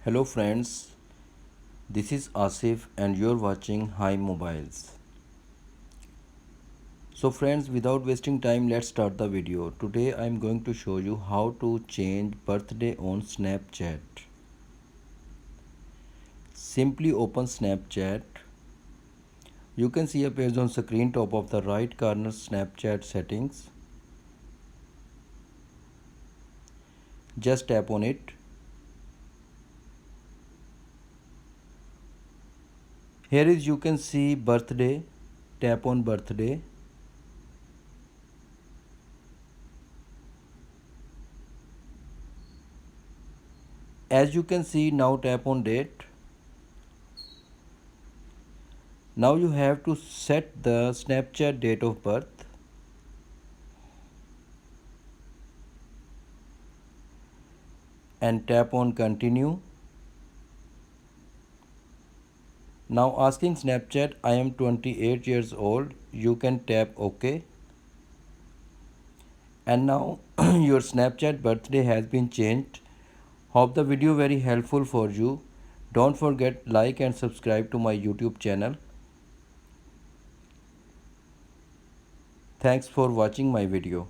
Hello friends, this is Asif and you're watching High Mobiles. So friends, without wasting time, let's start the video. Today I'm going to show you how to change birthday on Snapchat. Simply open Snapchat. You can see a page on screen top of the right corner Snapchat settings. Just tap on it. Here is you can see birthday. Tap on birthday. As you can see, now tap on date. Now you have to set the Snapchat date of birth. And tap on continue. Now asking Snapchat, I am 28 years old. You can tap OK. And now your Snapchat birthday has been changed. Hope the video very helpful for you. Don't forget like and subscribe to my YouTube channel. Thanks for watching my video.